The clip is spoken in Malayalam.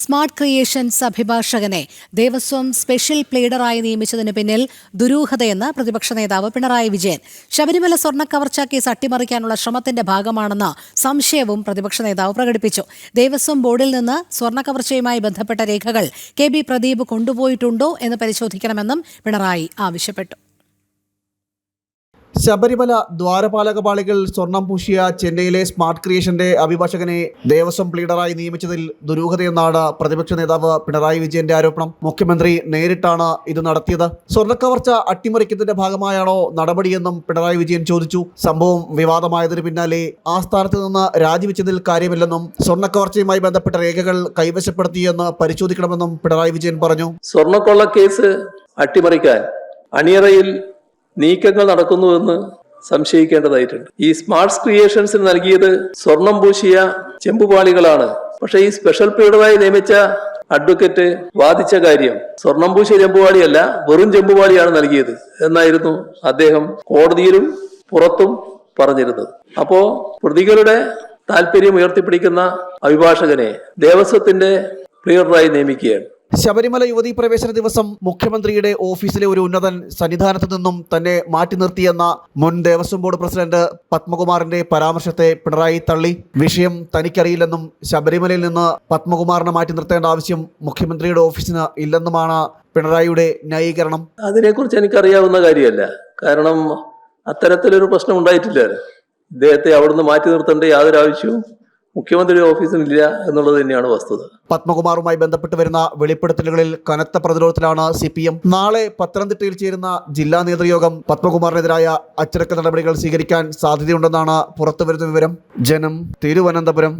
സ്മാർട്ട് ക്രിയേഷൻസ് അഭിഭാഷകനെ ദേവസ്വം സ്പെഷ്യൽ പ്ലീഡറായി നിയമിച്ചതിന് പിന്നിൽ ദുരൂഹതയെന്ന് പ്രതിപക്ഷ നേതാവ് പിണറായി വിജയൻ. ശബരിമല സ്വർണ്ണക്കവർച്ചാ കേസ് അട്ടിമറിക്കാനുള്ള ശ്രമത്തിന്റെ ഭാഗമാണെന്ന സംശയവും പ്രതിപക്ഷ നേതാവ് പ്രകടിപ്പിച്ചു. ദേവസ്വം ബോർഡിൽ നിന്ന് സ്വർണ്ണക്കവർച്ചയുമായി ബന്ധപ്പെട്ട രേഖകൾ കെ ബി പ്രദീപ് കൊണ്ടുപോയിട്ടുണ്ടോ എന്ന് പരിശോധിക്കണമെന്നും പിണറായി ആവശ്യപ്പെട്ടു. ശബരിമല ദ്വാരപാലക പാളികൾ സ്വർണം പൂശിയ ചെന്നൈയിലെ സ്മാർട്ട് ക്രിയേഷന്റെ അഭിഭാഷകനെ ദേവസ്വം പ്ലീഡറായി നിയമിച്ചതിൽ ദുരൂഹതയെന്നാണ് പ്രതിപക്ഷ നേതാവ് പിണറായി വിജയന്റെ ആരോപണം. മുഖ്യമന്ത്രി നേരിട്ടാണ് ഇത് നടത്തിയത്. സ്വർണ്ണക്കവർച്ച അട്ടിമറിക്കുന്നതിന്റെ ഭാഗമായാണോ നടപടിയെന്നും പിണറായി വിജയൻ ചോദിച്ചു. സംഭവം വിവാദമായതിനു പിന്നാലെ ആ സ്ഥാനത്ത് നിന്ന് രാജിവെച്ചതിൽ കാര്യമില്ലെന്നും സ്വർണ്ണക്കവർച്ചയുമായി ബന്ധപ്പെട്ട രേഖകൾ കൈവശപ്പെടുത്തിയെന്ന് പരിശോധിക്കണമെന്നും പിണറായി വിജയൻ പറഞ്ഞു. സ്വർണ്ണക്കൊള്ള കേസ് അട്ടിമറിക്കാൻ അണിയറയിൽ നീക്കങ്ങൾ നടക്കുന്നുവെന്ന് സംശയിക്കേണ്ടതായിട്ടുണ്ട്. ഈ സ്മാർട്ട് ക്രിയേഷൻസിന് നൽകിയത് സ്വർണം പൂശിയ ചെമ്പുപാളികളാണ്. പക്ഷേ ഈ സ്പെഷ്യൽ പ്ലീഡറായി നിയമിച്ച അഡ്വക്കേറ്റ് വാദിച്ച കാര്യം സ്വർണം പൂശിയ ചെമ്പുപാളിയല്ല, വെറും ചെമ്പുപാളിയാണ് നൽകിയത് എന്നായിരുന്നു അദ്ദേഹം കോടതിയിലും പുറത്തും പറഞ്ഞിരുന്നത്. അപ്പോ പ്രതികളുടെ താല്പര്യം ഉയർത്തിപ്പിടിക്കുന്ന അഭിഭാഷകനെ ദേവസ്വത്തിന്റെ പ്ലീഡറായി നിയമിക്കുകയാണ്. ശബരിമല യുവതീ പ്രവേശന ദിവസം മുഖ്യമന്ത്രിയുടെ ഓഫീസിലെ ഒരു ഉന്നതൻ സന്നിധാനത്ത് നിന്നും തന്നെ മാറ്റി നിർത്തിയെന്ന മുൻ ദേവസ്വം ബോർഡ് പ്രസിഡന്റ് പത്മകുമാറിന്റെ പരാമർശത്തെ പിണറായി തള്ളി. വിഷയം തനിക്കറിയില്ലെന്നും ശബരിമലയിൽ നിന്ന് പത്മകുമാറിനെ മാറ്റി നിർത്തേണ്ട ആവശ്യം മുഖ്യമന്ത്രിയുടെ ഓഫീസിന് ഇല്ലെന്നുമാണ് പിണറായിയുടെ ന്യായീകരണം. അതിനെക്കുറിച്ച് എനിക്കറിയാവുന്ന കാര്യമല്ല. കാരണം അത്തരത്തിലൊരു പ്രശ്നം ഉണ്ടായിട്ടില്ല. ഇദ്ദേഹത്തെ അവിടുന്ന് മാറ്റി നിർത്തേണ്ട യാതൊരു ആവശ്യവും മുഖ്യമന്ത്രിയുടെ ഓഫീസിനില്ല എന്നുള്ളത് തന്നെയാണ് വസ്തുത. പത്മകുമാറുമായി ബന്ധപ്പെട്ട് വരുന്ന വെളിപ്പെടുത്തലുകളിൽ കനത്ത പ്രതിരോധത്തിലാണ് CPM. നാളെ പത്തനംതിട്ടയിൽ ചേരുന്ന ജില്ലാ നേതൃയോഗം പത്മകുമാറിനെതിരായ അച്ചടക്ക നടപടികൾ സ്വീകരിക്കാൻ സാധ്യതയുണ്ടെന്നാണ് പുറത്തുവരുന്ന വിവരം. ജനം, തിരുവനന്തപുരം.